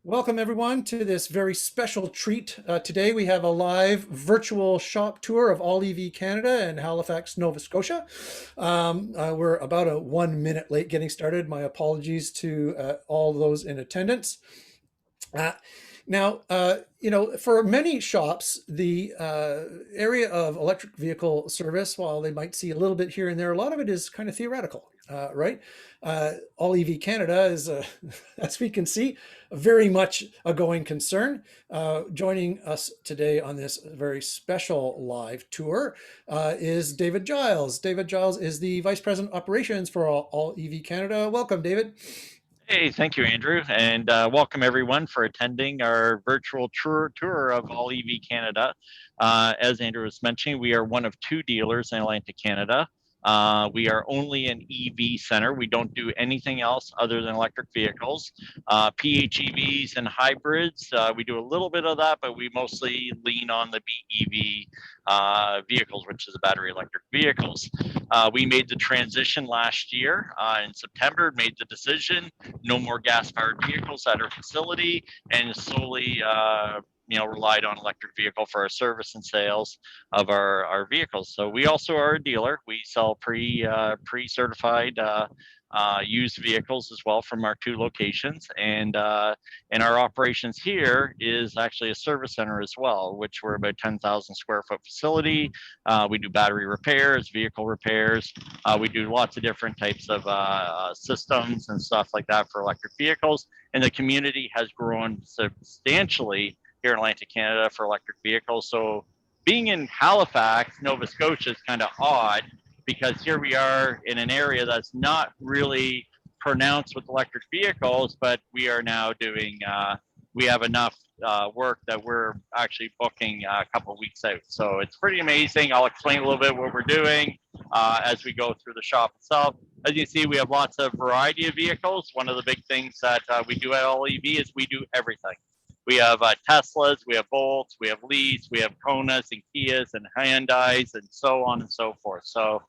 Welcome everyone to this very special treat. Today we have a live virtual shop tour of All EV Canada in Halifax, Nova Scotia. We're about a 1 minute late getting started. My apologies to all those in attendance. Uh, for many shops, the area of electric vehicle service, while they might see a little bit here and there, a lot of it is kind of theoretical, right? All EV Canada is, as we can see, very much a going concern. Joining us today on this very special live tour is David Giles. David Giles is the Vice President Operations for All EV Canada. Welcome, David. Hey, thank you, Andrew, and welcome everyone for attending our virtual tour of All EV Canada. As Andrew was mentioning, we are one of two dealers in Atlantic Canada. We are only an EV center. We don't do anything else other than electric vehicles. PHEVs and hybrids, we do a little bit of that, but we mostly lean on the BEV vehicles, which is battery electric vehicles. We made the transition last year in September, made the decision, no more gas-powered vehicles at our facility, and solely relied on electric vehicle for our service and sales of our vehicles. So we also are a dealer. We sell pre-certified used vehicles as well from our two locations, and our operations here is actually a service center as well, which we're about 10,000 square foot facility. We do battery repairs, vehicle repairs. We do lots of different types of systems and stuff like that for electric vehicles, and the community has grown substantially here in Atlantic Canada for electric vehicles. So being in Halifax, Nova Scotia is kind of odd, because here we are in an area that's not really pronounced with electric vehicles, but we are now doing, we have enough work that we're actually booking a couple of weeks out. So it's pretty amazing. I'll explain a little bit what we're doing as we go through the shop itself. As you see, we have lots of variety of vehicles. One of the big things that we do at All EV is we do everything. We have Teslas, we have Bolts, we have Leafs, we have Konas and Kias and Hyundais and so on and so forth. So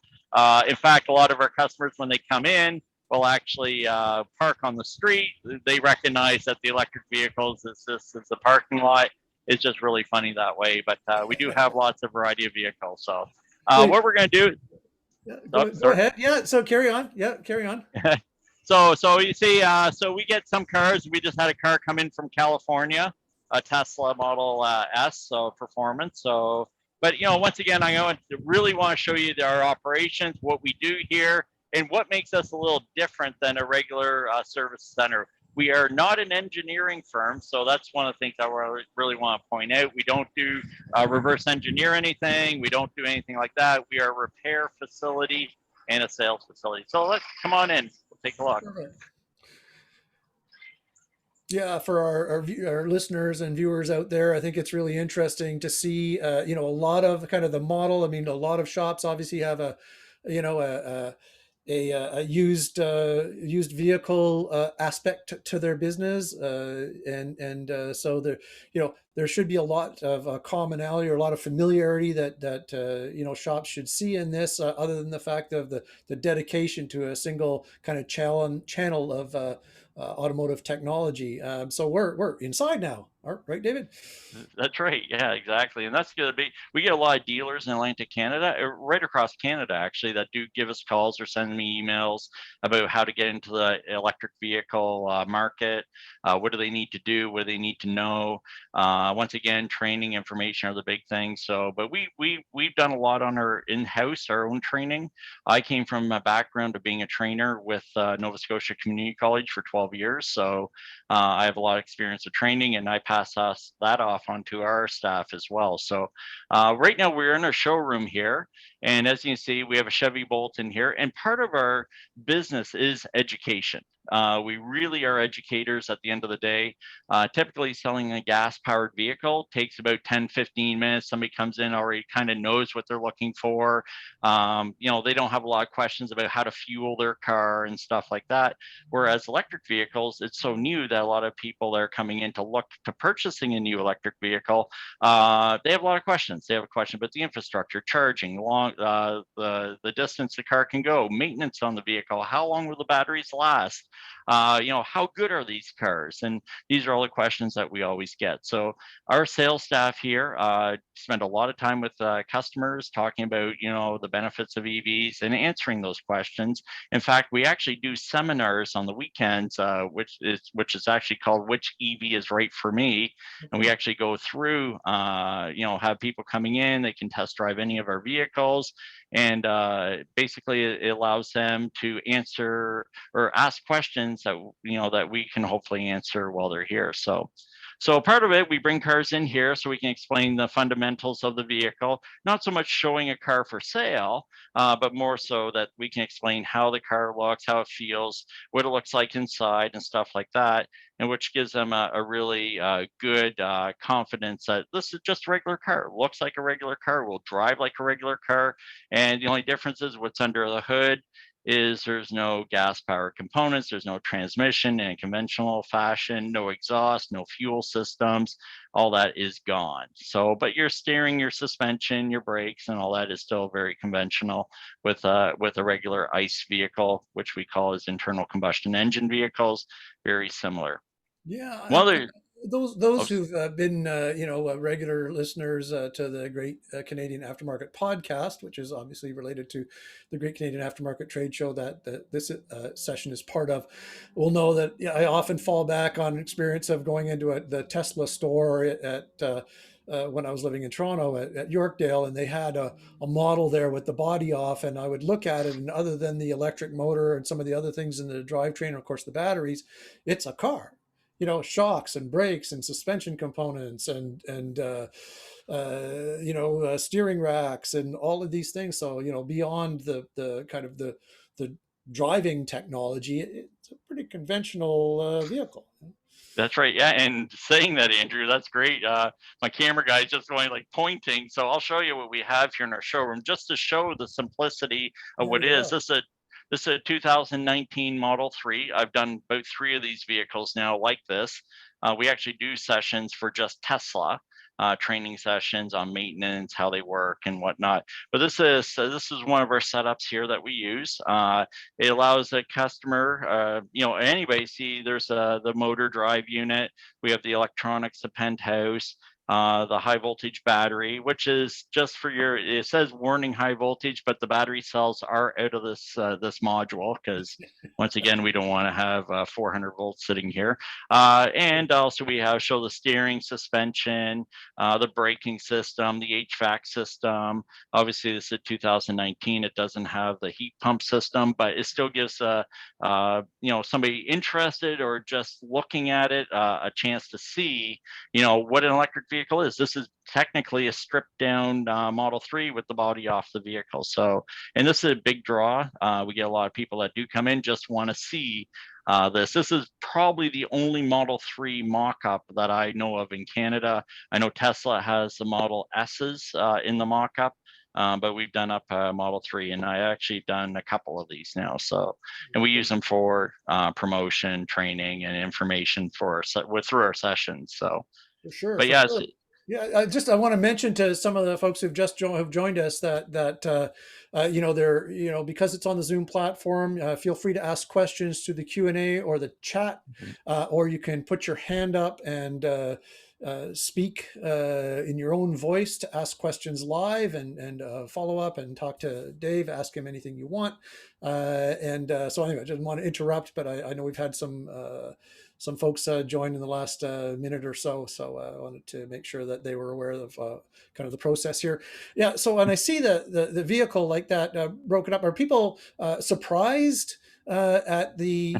in fact, a lot of our customers, when they come in, will actually park on the street. They recognize that the electric vehicles is the parking lot. It's just really funny that way. But we do have lots of variety of vehicles. So what we're going to do. Go ahead. Yeah. So carry on. Yeah. Carry on. So you see, so we get some cars. We just had a car come in from California, a Tesla Model S, so performance. So, but once again, I really want to show you our operations, what we do here, and what makes us a little different than a regular service center. We are not an engineering firm, so that's one of the things I really want to point out. We don't do reverse engineer anything. We don't do anything like that. We are a repair facility and a sales facility. So let's come on in. We'll take a look. Perfect. Yeah, for our listeners and viewers out there, I think it's really interesting to see, a lot of kind of the model. I mean, a lot of shops obviously have a, you know, a used vehicle aspect to their business, and so there should be a lot of commonality or a lot of familiarity that shops should see in this, other than the fact of the dedication to a single kind of channel of automotive technology. So we're inside now, right, David? That's right. Yeah, exactly. And that's going to be, we get a lot of dealers in Atlantic Canada, right across Canada, actually, that do give us calls or send me emails about how to get into the electric vehicle market. What do they need to do? What do they need to know? Once again, training information are the big things. So, but we've done a lot on our in-house, our own training. I came from a background of being a trainer with Nova Scotia Community College for 12 years. So I have a lot of experience with training, and I pass that off onto our staff as well. So right now we're in our showroom here, and as you can see, we have a Chevy Bolt in here, and part of our business is education. We really are educators at the end of the day. Typically selling a gas-powered vehicle takes about 10-15 minutes. Somebody comes in, already kind of knows what they're looking for. They don't have a lot of questions about how to fuel their car and stuff like that. Whereas electric vehicles, it's so new that a lot of people that are coming in to look to purchasing a new electric vehicle, they have a lot of questions. They have a question about the infrastructure, charging, the distance the car can go, maintenance on the vehicle, how long will the batteries last? how good are these cars? And these are all the questions that we always get. So our sales staff here spend a lot of time with customers talking about, the benefits of EVs and answering those questions. In fact, we actually do seminars on the weekends, which is actually called "Which EV is Right for Me," and we Okay. actually go through, have people coming in. They can test drive any of our vehicles, and basically it allows them to answer or ask questions that we can hopefully answer while they're here. So part of it, we bring cars in here so we can explain the fundamentals of the vehicle, not so much showing a car for sale, but more so that we can explain how the car looks, how it feels, what it looks like inside, and stuff like that, and which gives them a really good confidence that this is just a regular car. It looks like a regular car, will drive like a regular car, and the only difference is what's under the hood is there's no gas power components, there's no transmission in conventional fashion, no exhaust, no fuel systems, all that is gone. So, but your steering, your suspension, your brakes, and all that is still very conventional with a regular ICE vehicle, which we call as internal combustion engine vehicles, very similar. Yeah, One other, those oh, who've been regular listeners to the Great Canadian Aftermarket podcast, which is obviously related to the Great Canadian Aftermarket Trade Show that this session is part of, will know that I often fall back on experience of going into the Tesla store when I was living in Toronto at Yorkdale, and they had a model there with the body off, and I would look at it, and other than the electric motor and some of the other things in the drivetrain, and of course the batteries, it's a car. Shocks and brakes and suspension components and steering racks and all of these things. So beyond the kind of the driving technology, it's a pretty conventional vehicle. that's right. Yeah, and saying that, Andrew, that's great. My camera guy is just going like pointing, so I'll show you what we have here in our showroom just to show the simplicity of There what it you is. are. This is a 2019 Model 3. I've done about 3 of these vehicles now like this. We actually do sessions for just Tesla, training sessions on maintenance, how they work, and whatnot. But this is one of our setups here that we use. It allows a customer, anybody, see there's the motor drive unit. We have the electronics, the penthouse, the high voltage battery, which is just for it says warning high voltage, but the battery cells are out of this module because once again, we don't want to have 400 volts sitting here. And also we show the steering, suspension, the braking system, the HVAC system. Obviously, this is 2019. It doesn't have the heat pump system, but it still gives somebody interested or just looking at it a chance to see what an electric vehicle is. This is technically a stripped down Model 3 with the body off the vehicle. So, and this is a big draw. We get a lot of people that do come in just want to see this. This is probably the only Model 3 mock-up that I know of in Canada. I know Tesla has the Model S's in the mock-up, but we've done up Model 3, and I actually done a couple of these now. So, and we use them for promotion, training, and information through our sessions. So, For sure, but for yeah, sure. Yeah, I want to mention to some of the folks who've just have joined us that they're because it's on the Zoom platform. Feel free to ask questions through the Q&A or the chat, or you can put your hand up and speak in your own voice to ask questions live and follow up and talk to Dave. Ask him anything you want. So anyway, I didn't want to interrupt, but I know we've had some folks join in the last minute or so. So I wanted to make sure that they were aware of kind of the process here. Yeah. So when I see the vehicle like that broken up, are people surprised at the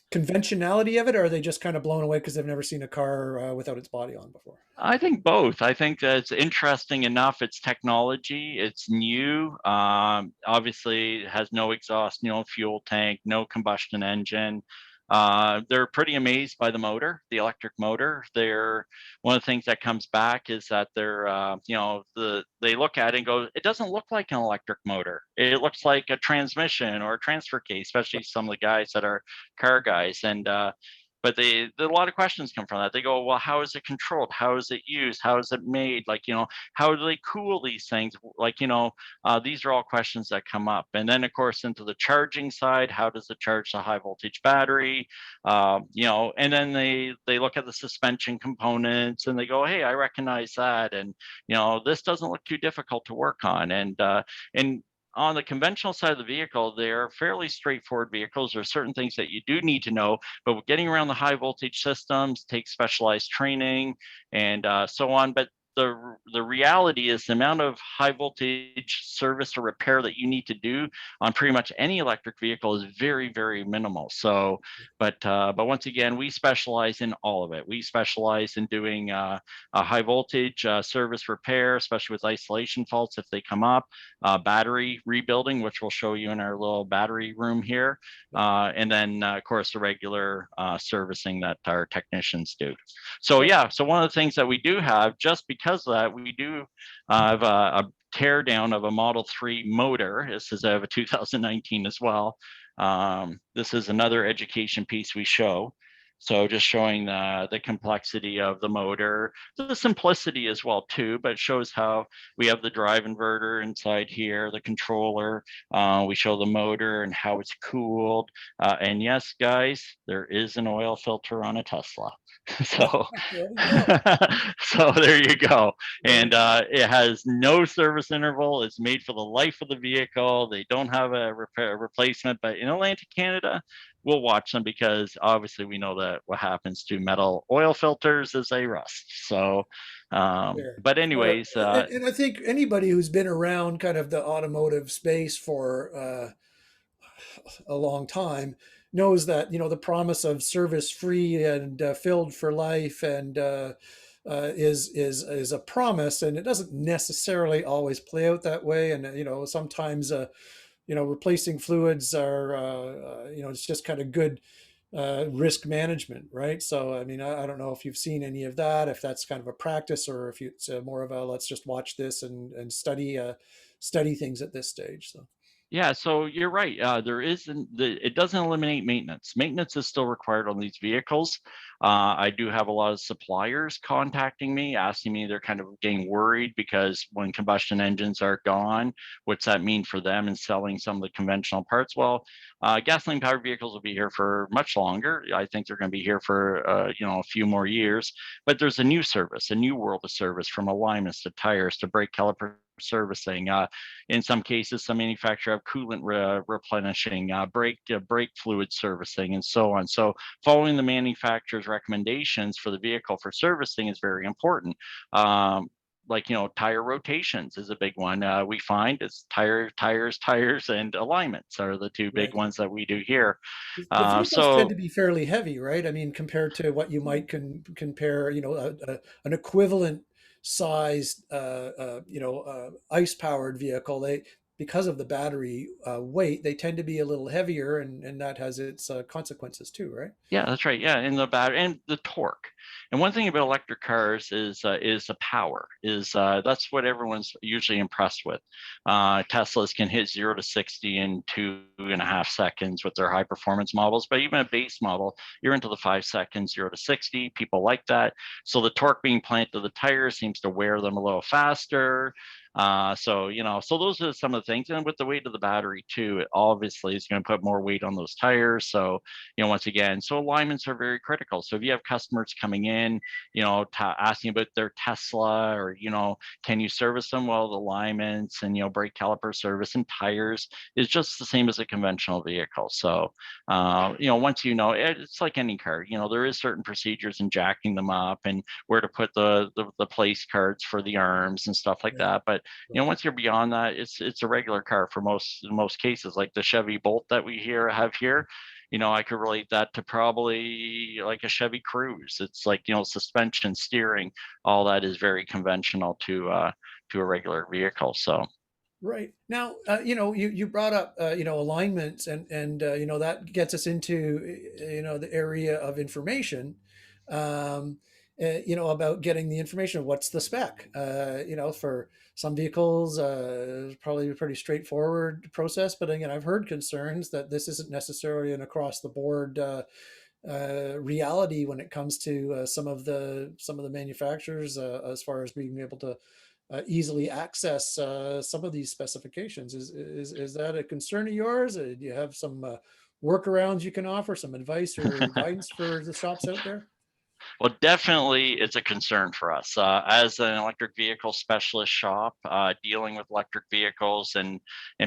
conventionality of it, or are they just kind of blown away because they've never seen a car without its body on before? I think both. I think that it's interesting enough. It's technology. It's new. Obviously, it has no exhaust, no fuel tank, no combustion engine. They're pretty amazed by the motor, the electric motor. They're one of the things that comes back is that they look at it and go, it doesn't look like an electric motor. It looks like a transmission or a transfer case, especially some of the guys that are car guys. And but a lot of questions come from that. They go, well, how is it controlled? How is it used? How is it made? Like, how do they cool these things? Like, these are all questions that come up. And then, of course, into the charging side, how does it charge the high voltage battery? And then they look at the suspension components and they go, hey, I recognize that, and this doesn't look too difficult to work on. And on the conventional side of the vehicle, they're fairly straightforward vehicles. There are certain things that you do need to know, but getting around the high voltage systems takes specialized training and so on. But the reality is the amount of high voltage service or repair that you need to do on pretty much any electric vehicle is very, very minimal. So, but once again, we specialize in all of it. We specialize in doing a high voltage service repair, especially with isolation faults if they come up, battery rebuilding, which we'll show you in our little battery room here, and then of course the regular servicing that our technicians do. So Right. yeah, so one of the things that we do have, just because of that, we do have a tear down of a Model 3 motor. This is of a 2019 as well. This is another education piece we show. So just showing the complexity of the motor, the simplicity as well too, but it shows how we have the drive inverter inside here, the controller. We show the motor and how it's cooled. And yes, guys, there is an oil filter on a Tesla. So, There we go. so there you go. There And we it has no service interval. It's made for the life of the vehicle. They don't have a replacement, but in Atlantic Canada, we'll watch them because obviously we know that what happens to metal oil filters is they rust. So, Sure. but Sure. anyways, And I think anybody who's been around kind of the automotive space for a long time knows that the promise of service free and filled for life and is a promise, and it doesn't necessarily always play out that way. And sometimes replacing fluids are it's just kind of good risk management, right? So I mean, I don't know if you've seen any of that, if that's kind of a practice, or if it's more of a let's just watch this and study things at this stage. So yeah, so you're right. There isn't it doesn't eliminate maintenance. Maintenance is still required on these vehicles. I do have a lot of suppliers contacting me, asking me, they're kind of getting worried because when combustion engines are gone, what's that mean for them in selling some of the conventional parts? Well, gasoline powered vehicles will be here for much longer. I think they're going to be here for a few more years. But there's a new service, a new world of service, from alignments to tires to brake caliper servicing. In some cases, some manufacturers have coolant replenishing, brake fluid servicing, and so on. So following the manufacturer's recommendations for the vehicle for servicing is very important. Like tire rotations is a big one. We find it's tires, and alignments are the two big right. ones that we do here. The vehicles tend So to be fairly heavy, right? I mean, compared to what you might compare, an equivalent sized, ice powered vehicle. They, because of the battery weight, they tend to be a little heavier, and that has its consequences too, right? yeah, that's right. Yeah, and the battery and the torque. And one thing about electric cars is the power. Is That's what everyone's usually impressed with. Teslas can hit 0 to 60 in 2.5 seconds with their high performance models, but even a base model, you're into the 5 seconds, 0 to 60. People like that. So the torque being planted to the tire seems to wear them a little faster. So those are some of the things. And with the weight of the battery too, it obviously is going to put more weight on those tires. So once again, so alignments are very critical. So if you have customers coming in, asking about their Tesla, or, can you service them? Well, the alignments and, brake caliper service and tires is just the same as a conventional vehicle. So, once it's like any car, there is certain procedures in jacking them up and where to put the place cards for the arms and stuff like Right. that. But, Right. once you're beyond that, it's a regular car for most cases, like the Chevy Bolt that we have here. I could relate that to probably like a Chevy Cruze. It's like, suspension, steering, all that is very conventional to a regular vehicle. So Right. Now, you brought up, alignments, and that gets us into, the area of information, about getting the information. What's the spec? For some vehicles, it's probably a pretty straightforward process, but again, I've heard concerns that this isn't necessarily an across the board, reality when it comes to some of the manufacturers as far as being able to easily access some of these specifications. Is that a concern of yours? Do you have some workarounds you can offer, some advice or guidance for the shops out there? Well, definitely it's a concern for us as an electric vehicle specialist shop dealing with electric vehicles, and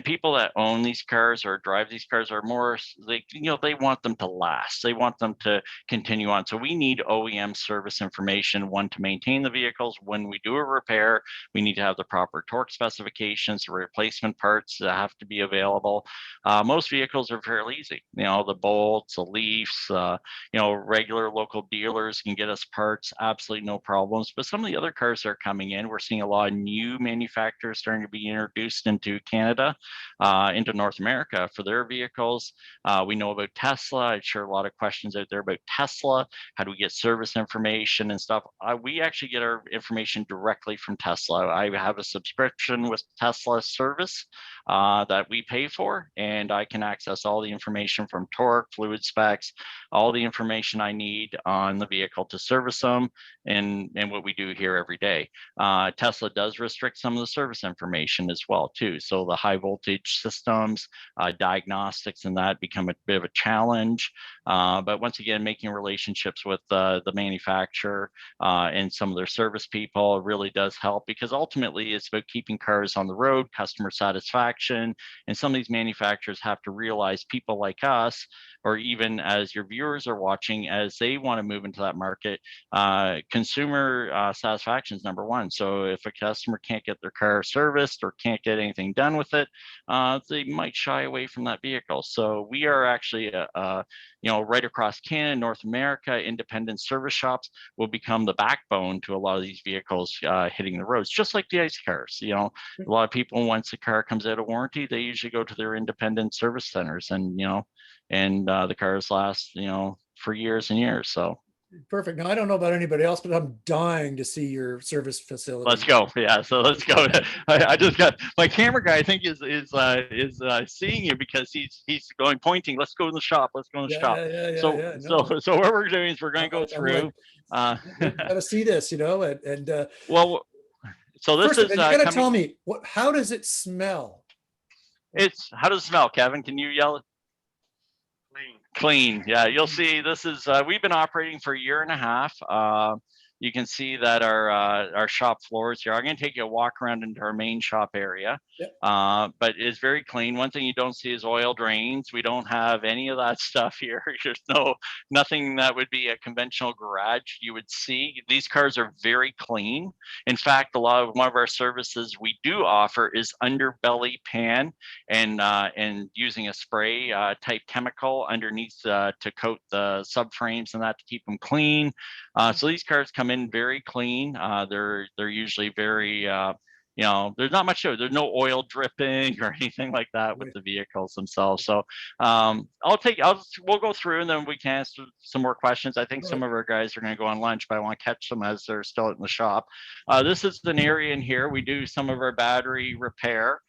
people that own these cars or drive these cars are more like, they want them to last. They want them to continue on. So we need OEM service information, one, to maintain the vehicles. When we do a repair, we need to have the proper torque specifications, the replacement parts that have to be available. Most vehicles are fairly easy. The Bolts, the Leafs, regular local dealers can get us parts, absolutely no problems. But some of the other cars that are coming in, we're seeing a lot of new manufacturers starting to be introduced into Canada, into North America for their vehicles. We know about Tesla. I'm sure a lot of questions out there about Tesla. How do we get service information and stuff? We actually get our information directly from Tesla. I have a subscription with Tesla service that we pay for, and I can access all the information from torque, fluid specs, all the information I need on the vehicle to service them, and what we do here every day. Tesla does restrict some of the service information as well too. So the high voltage systems, diagnostics, and that become a bit of a challenge. But once again, making relationships with the manufacturer and some of their service people really does help, because ultimately it's about keeping cars on the road, customer satisfaction, and some of these manufacturers have to realize people like us, or even as your viewers are watching, as they want to move into that market, consumer satisfaction is number one. So if a customer can't get their car serviced or can't get anything done with it, they might shy away from that vehicle. So we are actually, right across Canada, North America, independent service shops will become the backbone to a lot of these vehicles hitting the roads, just like the ICE cars. A lot of people, once a car comes out of warranty, they usually go to their independent service centers, and the cars last, for years and years. So Perfect. Now, I don't know about anybody else, but I'm dying to see your service let's facility. go. Yeah. So let's go. I just got my camera guy. I think is seeing you, because he's going pointing. Let's go in the shop. Let's go in the Yeah, shop. yeah, yeah, yeah, So yeah. so No, so what we're doing is we're going to go I'm like, through. Uh, got to see this, and well, so this first of all, is you got to coming. tell me how does it smell? It's How does it smell, Kevin? Can you yell? Clean. Yeah, you'll Mhm. see this is we've been operating for a year and a half. You can see that our shop floors here. I'm going to take you a walk around into our main shop area, Yep. but it's very clean. One thing you don't see is oil drains. We don't have any of that stuff here. There's nothing that would be a conventional garage you would see. These cars are very clean. In fact, one of our services we do offer is underbelly pan, and using a spray type chemical underneath to coat the subframes and that to keep them clean. So these cars come in very clean. They're usually very there's not much there's no oil dripping or anything like that with Right. the vehicles themselves. So we'll go through, and then we can answer some more questions. I think All some right. of our guys are going to go on lunch, but I want to catch them as they're still in the shop. This is an area in here we do some of our battery repair.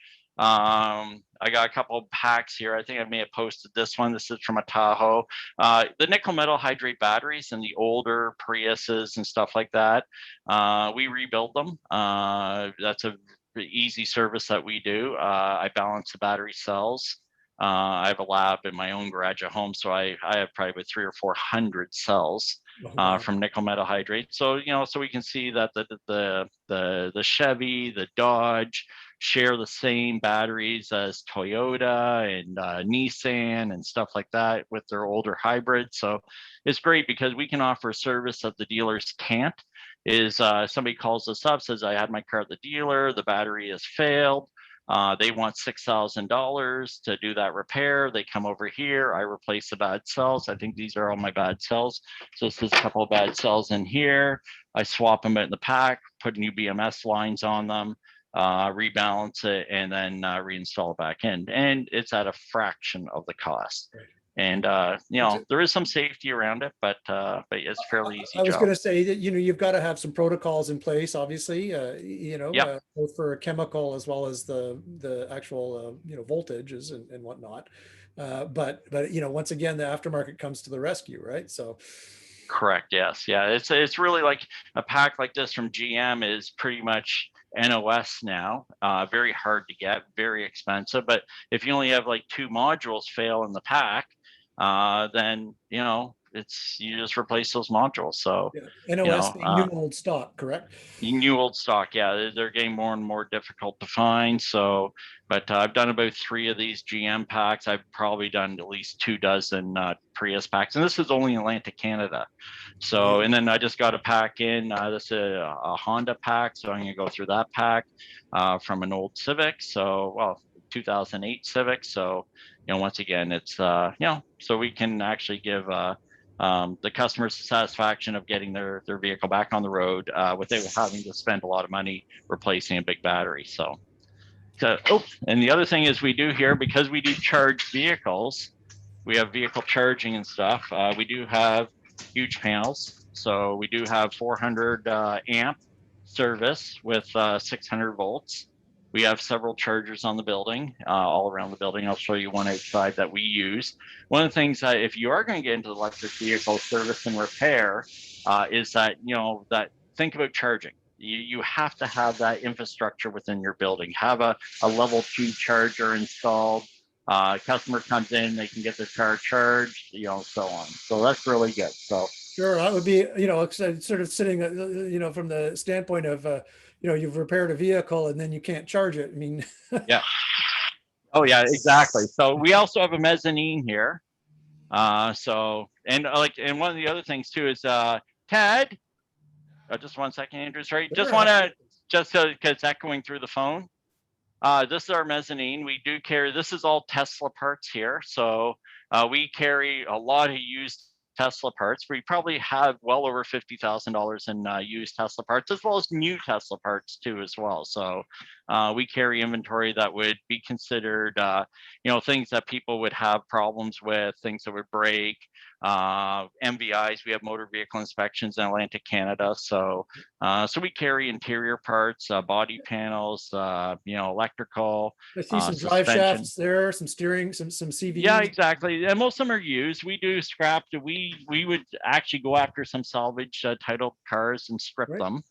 I got a couple of packs here. I think I may have posted this one. This is from a Tahoe. The nickel metal hydrate batteries and the older Priuses and stuff like that, we rebuild them. That's a easy service that we do. I balance the battery cells. I have a lab in my own garage at home, so I have probably 300 or 400 cells Oh, wow. from nickel metal hydrate. So so we can see that the Chevy, the Dodge share the same batteries as Toyota and Nissan and stuff like that with their older hybrids. So it's great because we can offer a service that the dealers can't. Is somebody calls us up, says, I had my car at the dealer, the battery has failed. They want $6,000 to do that repair. They come over here. I replace the bad cells. I think these are all my bad cells. So this is a couple of bad cells in here. I swap them out in the pack, put new BMS lines on them, rebalance it, and then reinstall it back in. And it's at a fraction of the cost. Right. And It's a- there is some safety around it, but it's a fairly easy I was job. going to say that you've got to have some protocols in place, obviously. Yep. Both for a chemical as well as the actual voltages and whatnot. But once again, the aftermarket comes to the rescue, right? So Correct. Yes. Yeah. It's really like a pack like this from GM is pretty much NOS now. Very hard to get, very expensive. But if you only have like two modules fail in the pack, then it's you just replace those modules. So yeah, you NOS know, being new old stock, correct? new old stock, yeah, they're getting more and more difficult to find. So, but I've done about 3 of these GM packs. I've probably done at least 2 dozen Prius packs, and this is only Atlantic Canada. So, Amazing. and then I just got a pack in. This is a Honda pack, so I'm gonna go through that pack from an old Civic. So, well, 2008 Civic. So, once again, it's so we can actually give the customers the satisfaction of getting their vehicle back on the road without having to spend a lot of money replacing a big battery. And the other thing is we do here, because we do charge vehicles, we have vehicle charging and stuff. We do have huge panels. So we do have 400 amp service with 600 volts. We have several chargers on the building, all around the building. I'll show you one outside that we use. One of the things that if you are going to get into the electric vehicle service and repair is that, that think about charging. You have to have that infrastructure within your building. Have a level 2 charger installed. Customer comes in, they can get their car charged, so on. So that's really good. So Sure, that would be, sort of sitting, from the standpoint of, you've repaired a vehicle and then you can't charge it. I mean, yeah. Oh yeah, exactly. So we also have a mezzanine here. And one of the other things too is Ted. Just 1 second, Andrew. Sorry. Just sure, want to absolutely. just because it's echoing through the phone. This is our mezzanine. We do carry, this is all Tesla parts here. So we carry a lot of used Tesla parts. We probably have well over $50,000 in used Tesla parts, as well as new Tesla parts too, as well. So we carry inventory that would be considered, things that people would have problems with, things that would break, MVIs. We have motor vehicle inspections in Atlantic Canada. So we carry interior parts, body panels, electrical, I see some drive suspension. shafts there, some steering, some Yeah, CVs. exactly. And most of them are used. We do scrap. We would actually go after some salvage titled cars and strip Right. them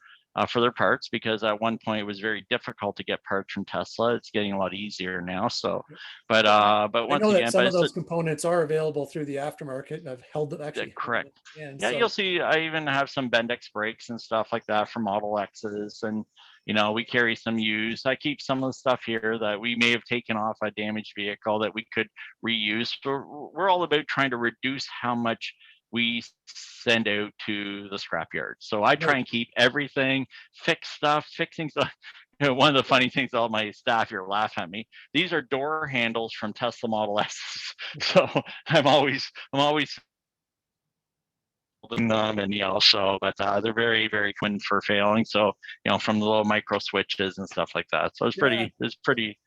for their parts, because at one point it was very difficult to get parts from Tesla. It's getting a lot easier now. So, but I once know that again, some but of it's those components are available through the aftermarket. I've held them correct. in my hand. Yeah, So you'll see. I even have some Bendix brakes and stuff like that for Model X's, and we carry some used. I keep some of the stuff here that we may have taken off a damaged vehicle that we could reuse. We're all about trying to reduce how much we send out to the scrapyard. So I try right. and keep everything, fixing stuff. One of the funny things, all my staff here laugh at me. These are door handles from Tesla Model S. So I'm always them, and but they're very very common for failing. So from the little micro switches and stuff like that. So Yeah. it's pretty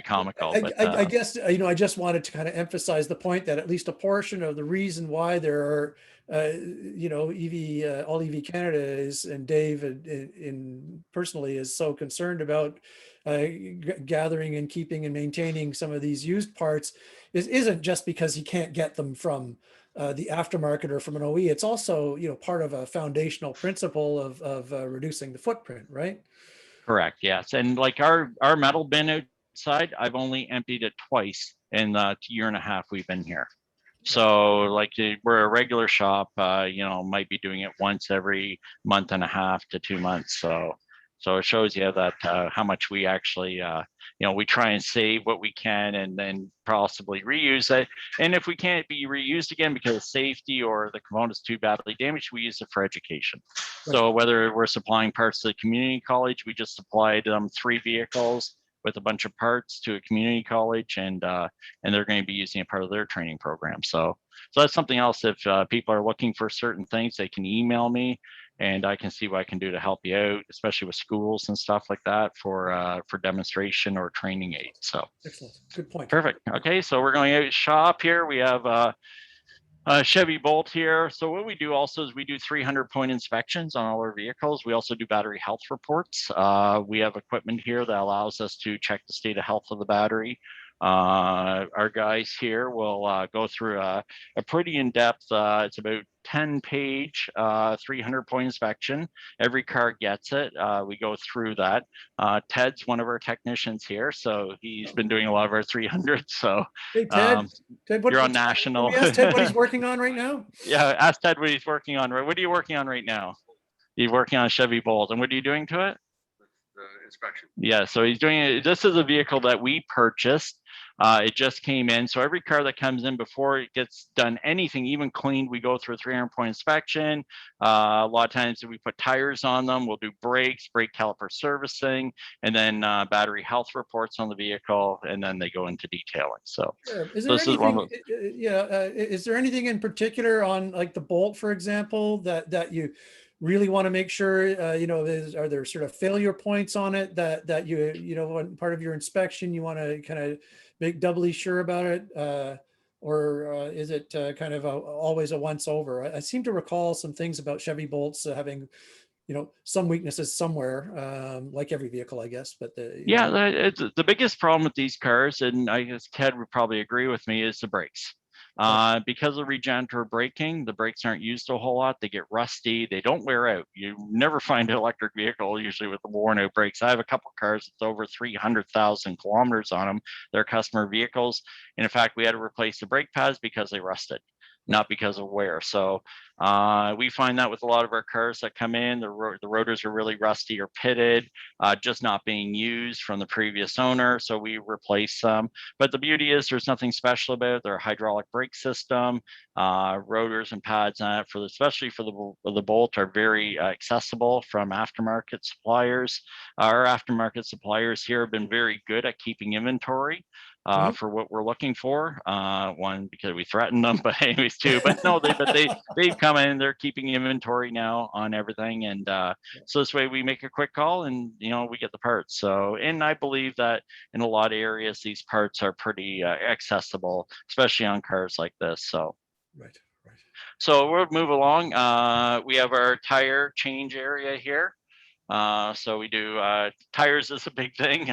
comical. But I guess, I just wanted to kind of emphasize the point that at least a portion of the reason why there are, EV, all EV Canada is, and Dave in personally is so concerned about gathering and keeping and maintaining some of these used parts isn't just because he can't get them from the aftermarket or from an OE. It's also, part of a foundational principle of reducing the footprint, right? correct, yes. And like our metal bin outside, I've only emptied it twice in the year and a half we've been here. Yeah. So like we're a regular shop, might be doing it once every month and a half to 2 months. So it shows you that how much we actually, we try and save what we can and then possibly reuse it. And if we can't be reused again because of safety or the component's too badly damaged, we use it for education. Right. So whether we're supplying parts to the community college, we just supplied them 3 vehicles with a bunch of parts to a community college, and they're going to be using it part of their training program. So that's something else. If people are looking for certain things, they can email me, and I can see what I can do to help you out, especially with schools and stuff like that for demonstration or training aid. So Excellent. Good point. perfect. Okay, so we're going out shop here. We have Chevy Bolt here. So what we do also is we do 300-point inspections on all our vehicles. We also do battery health reports. We have equipment here that allows us to check the state of health of the battery. Our guys here will go through a pretty in-depth, it's about 10-page, 300-point inspection. Every car gets it. We go through that. Ted's one of our technicians here, so he's been doing a lot of our 300s. So Hey, Ted. um, Ted, you're on can national. we ask Ted what he's working on right now? Yeah, ask Ted what he's working on. What are you working on right now? He's working on a Chevy Bolt, and what are you doing to it? Inspection. Yeah, so he's doing it. This is a vehicle that we purchased. It just came in. So every car that comes in before it gets done anything, even cleaned, we go through a 300-point inspection. A lot of times we put tires on them. We'll do brakes, brake caliper servicing, and then battery health reports on the vehicle, and then they go into detailing. So, Sure. Is so there this is one anything, of those. is there anything in particular on like the Bolt, for example, that you really want to make sure, are there sort of failure points on it that when part of your inspection, you want to kind of make doubly sure about it? Or is it kind of always a once over? I seem to recall some things about Chevy Bolts having, some weaknesses somewhere, like every vehicle, I guess, but Yeah, it's the biggest problem with these cars, and I guess Ted would probably agree with me, is the brakes. right. Because of regenerative braking, the brakes aren't used a whole lot. They get rusty. They don't wear out. You never find an electric vehicle usually with the worn out brakes. I have a couple cars that's over 300,000 kilometers on them. They're customer vehicles. And in fact, we had to replace the brake pads because they rusted, Right. not because of wear. So we find that with a lot of our cars that come in, the rotors are really rusty or pitted, just not being used from the previous owner. So we replace them. But the beauty is there's nothing special about it. They're a hydraulic brake system, rotors and pads on it, especially for the Bolt, are very accessible from aftermarket suppliers. Our aftermarket suppliers here have been very good at keeping inventory. Mhm. For what we're looking for. One, because we threatened them, but anyways, two. But no, they've come in. They're keeping inventory now on everything, and so this way we make a quick call, and we get the parts. So, and I believe that in a lot of areas these parts are pretty accessible, especially on cars like this. So. Right. Right. So we'll move along. We have our tire change area here. So we do tires is a big thing.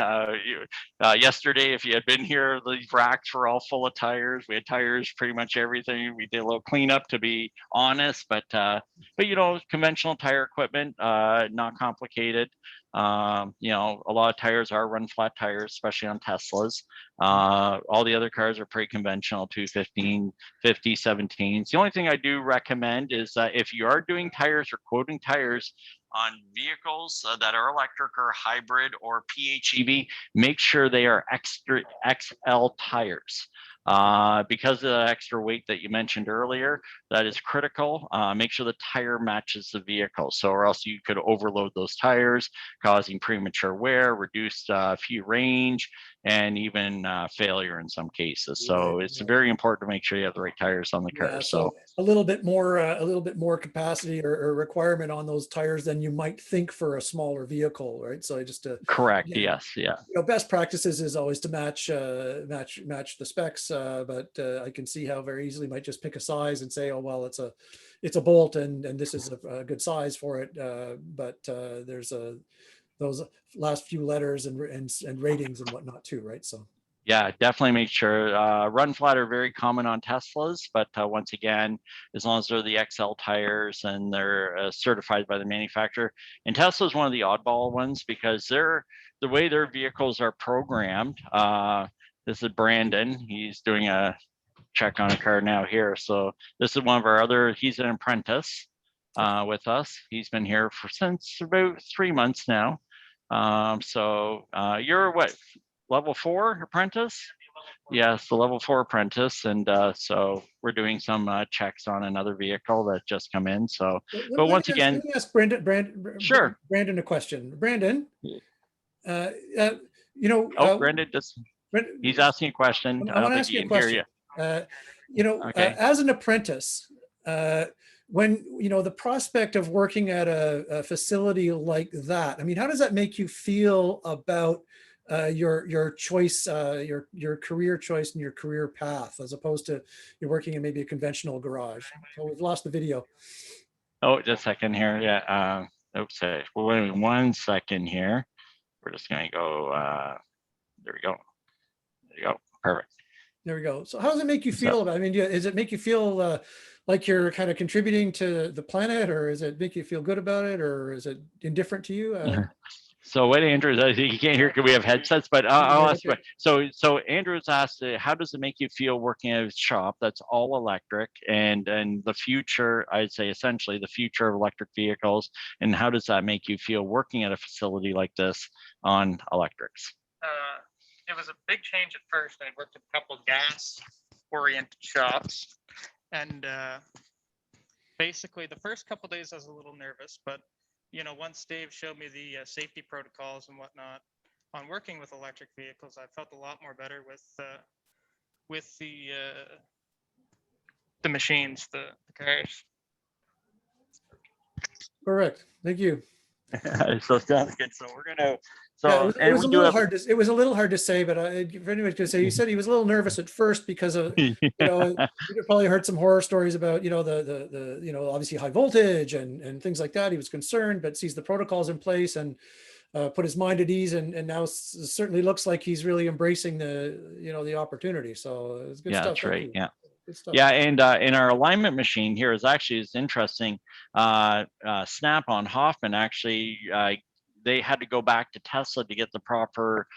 Yesterday, if you had been here, these racks were all full of tires. We had tires, pretty much everything. We did a little cleanup, to be honest, but conventional tire equipment, not complicated. A lot of tires are run flat tires, especially on Teslas. All the other cars are pretty conventional, 215, 50, 17s. The only thing I do recommend is that if you are doing tires or quoting tires on vehicles that are electric or hybrid or PHEV, make sure they are extra XL tires. Because of the extra weight that you mentioned earlier, that is critical. Make sure the tire matches the vehicle, so or else you could overload those tires, causing premature wear, reduced fuel range, and even failure in some cases. So Right. it's Right. very important to make sure you have the right tires on the car. Yeah, So so a little bit more capacity or requirement on those tires than you might think for a smaller vehicle, right? So I just correct. again, Yes. Yeah. best practices is always to match the specs, but I can see how very easily might just pick a size and say, oh well, it's a Bolt and this is a good size for it, but there's those last few letters and ratings and whatnot too, right? So. Yeah, definitely make sure. Run flat are very common on Teslas, but once again, as long as they're the XL tires and they're certified by the manufacturer. And Tesla is one of the oddball ones because the way their vehicles are programmed. This is Brandon. He's doing a check on a car now here. So this is one of our other. He's an apprentice with us. He's been here since about 3 months now. You're what, level 4 apprentice? Yes, the level 4 apprentice, and so we're doing some checks on another vehicle that just come in. So, Let, but let me once ask, again, let me ask sure. Brandon a question. Brandon, uh, uh, Oh, Brendan, just he's asking a question. I I want don't to think ask he you a can hear you. question. Uh, Okay. as an apprentice, when the prospect of working at a facility like that, I mean, how does that make you feel about your choice, your career choice and your career path, as opposed to you're working in maybe a conventional garage? So we've lost the video. Oh, just a second here. Yeah. Oops. Well, wait 1 second here. We're just gonna go. There we go. There you go. Perfect. There we go. So how does it make you So feel about, I mean, does it make you feel like you're kind of contributing to the planet, or does it make you feel good about it, or is it indifferent to you? So what Andrew, you can't hear because we have headsets, but I'll ask you. Okay. So Andrew's asked, how does it make you feel working at a shop that's all electric, and the future? I'd say essentially the future of electric vehicles, and how does that make you feel working at a facility like this on electrics? It was a big change at first. I worked at a couple of gas-oriented shops, and basically the first couple of days I was a little nervous, but once Dave showed me the safety protocols and whatnot on working with electric vehicles, I felt a lot more better with the machines, the cars. Correct. Thank you. So sounds good. So we're gonna. Yeah, So it and was we a do little have. hard to, it was a little hard to say, but if anyone could say, he said he was a little nervous at first because of, you probably heard some horror stories about, obviously high voltage and things like that. He was concerned, but sees the protocols in place and put his mind at ease, and now certainly looks like he's really embracing the opportunity. So it's good Yeah, stuff. that's Thank right. you. Yeah. Good stuff. Yeah, and in our alignment machine here is interesting. Snap on Hoffman actually, they had to go back to Tesla to get the proper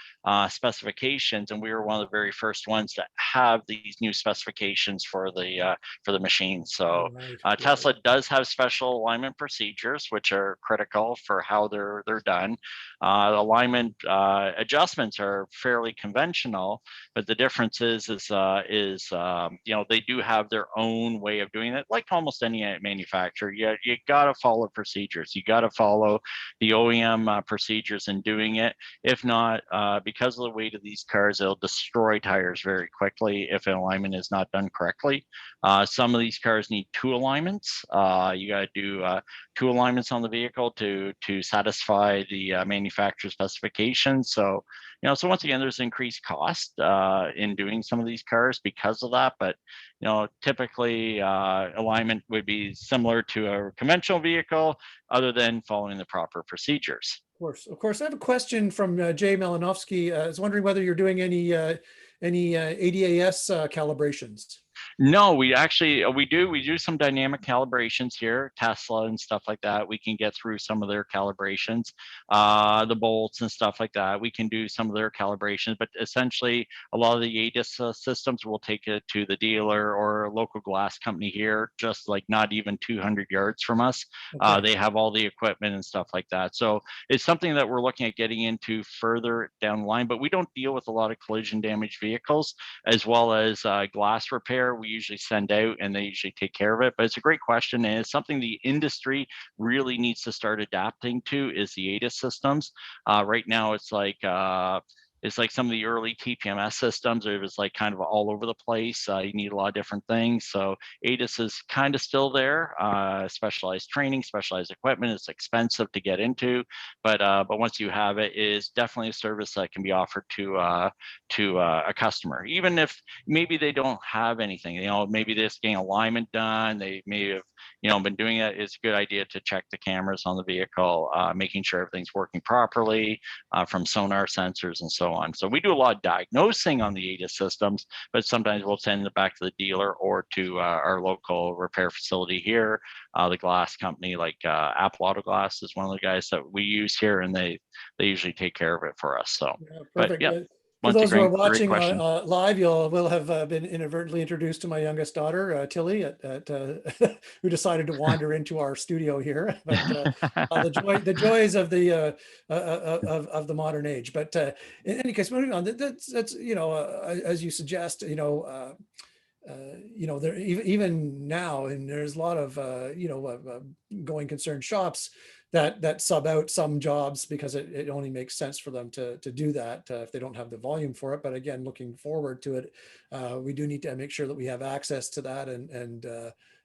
specifications, and we were one of the very first ones to have these new specifications for the machine. So Right. Tesla does have special alignment procedures, which are critical for how they're done. Alignment adjustments are fairly conventional, but the difference is they do have their own way of doing it, like almost any manufacturer. You got to follow procedures. You got to follow the OEM procedures in doing it. If not, because of the weight of these cars, it'll destroy tires very quickly if an alignment is not done correctly. Some of these cars need two alignments. You got to do two alignments on the vehicle to satisfy the manufacturer specifications. So so once again, there's increased cost in doing some of these cars because of that. But typically alignment would be similar to a conventional vehicle, other than following the proper procedures. Of course. I have a question from Jay Malinowski. I was wondering whether you're doing any ADAS calibrations. No, we do some dynamic calibrations here, Tesla and stuff like that. We can get through some of their calibrations, the bolts and stuff like that. We can do some of their calibrations, but essentially a lot of the ADAS systems will take it to the dealer or a local glass company here, just like not even 200 yards from us. Okay. They have all the equipment and stuff like that. So it's something that we're looking at getting into further down the line, but we don't deal with a lot of collision damage vehicles, as well as glass repair. We usually send out and they usually take care of it. But it's a great question, and it's something the industry really needs to start adapting to, is the ADAS systems. Right now it's like some of the early TPMS systems. It was like kind of all over the place. You need a lot of different things. So ADAS is kind of still there. Specialized training, specialized equipment. It's expensive to get into, but once you have it, it is definitely a service that can be offered to a customer, even if maybe they don't have anything. Maybe they're just getting alignment done. They may have been doing it. It's a good idea to check the cameras on the vehicle, making sure everything's working properly from sonar sensors and so on. So we do a lot of diagnosing on the ADAS systems, but sometimes we'll send it back to the dealer or to our local repair facility here. The glass company like Apple Auto Glass is one of the guys that we use here, and they usually take care of it for us. So, Yeah, but perfect. yeah, For once those who are again, great watching question. live, will have been inadvertently introduced to my youngest daughter, Tilly, who decided to wander into our studio here. But the joys of the modern age. But in any case, moving on, that's as you suggest, there even now, and there's a lot of going concern shops that sub out some jobs because it only makes sense for them to do that if they don't have the volume for it. But again, looking forward to it, we do need to make sure that we have access to that, and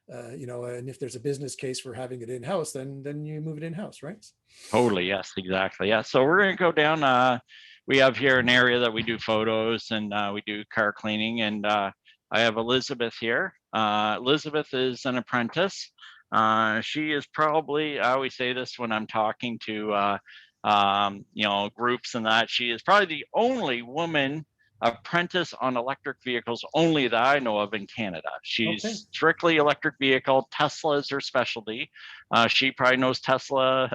if there's a business case for having it in-house, then you move it in-house, right? Totally. Yes, exactly. Yeah. So we're going to go down. We have here an area that we do photos and we do car cleaning. And I have Elizabeth here. Elizabeth is an apprentice. She is probably, I always say this when I'm talking to, groups and that, she is probably the only woman apprentice on electric vehicles only that I know of in Canada. She's Okay. strictly electric vehicle. Tesla is her specialty. She probably knows Tesla.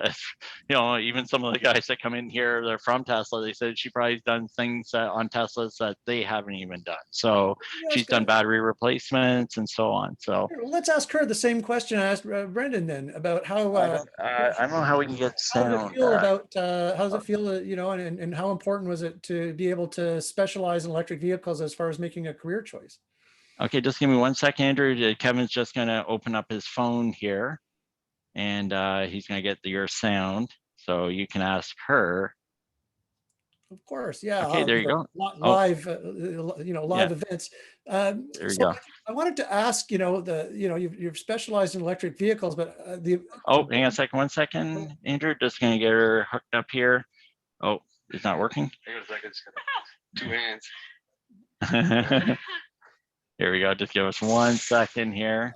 You know, even some of the guys that come in here, they're from Tesla. They said she probably done things on Teslas that they haven't even done. So she's done battery replacements and so on. So let's ask her the same question I asked Brendan then about how I don't know how we can get how does it sound. feel about how does it feel, you know, and how important was it to be able to specialize in electric vehicles as far as making a career choice? Okay, just give me 1 second, Andrew. Kevin's just gonna open up his phone here, and he's gonna get your sound, so you can ask her. Of course, yeah. Okay, there you go. Live, you know, live Yeah, events. there you So go. I wanted to ask, you know, you've specialized in electric vehicles, but Oh, hang on a second, 1 second, Andrew. Just gonna get her hooked up here. Oh, it's not working. Hang on a second, just got 2 hands. Here we go. Just give us 1 second here.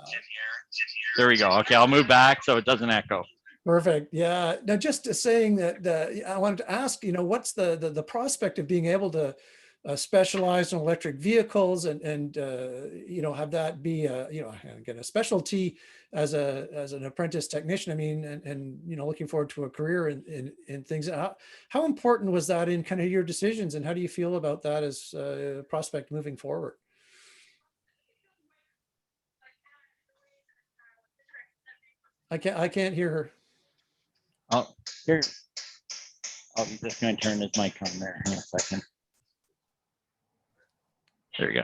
There we go. Okay, I'll move back so it doesn't echo. Perfect. Yeah. Now, just saying that, I wanted to ask, you know, what's the prospect of being able to specialize in electric vehicles and you know, have that be you know, again, a specialty as an apprentice technician. I mean, and you know, looking forward to a career in things. How important was that in kind of your decisions, and how do you feel about that as a prospect moving forward? I can't hear her. Oh, here. I'm just gonna turn this mic on there. Hang on a second. There we go.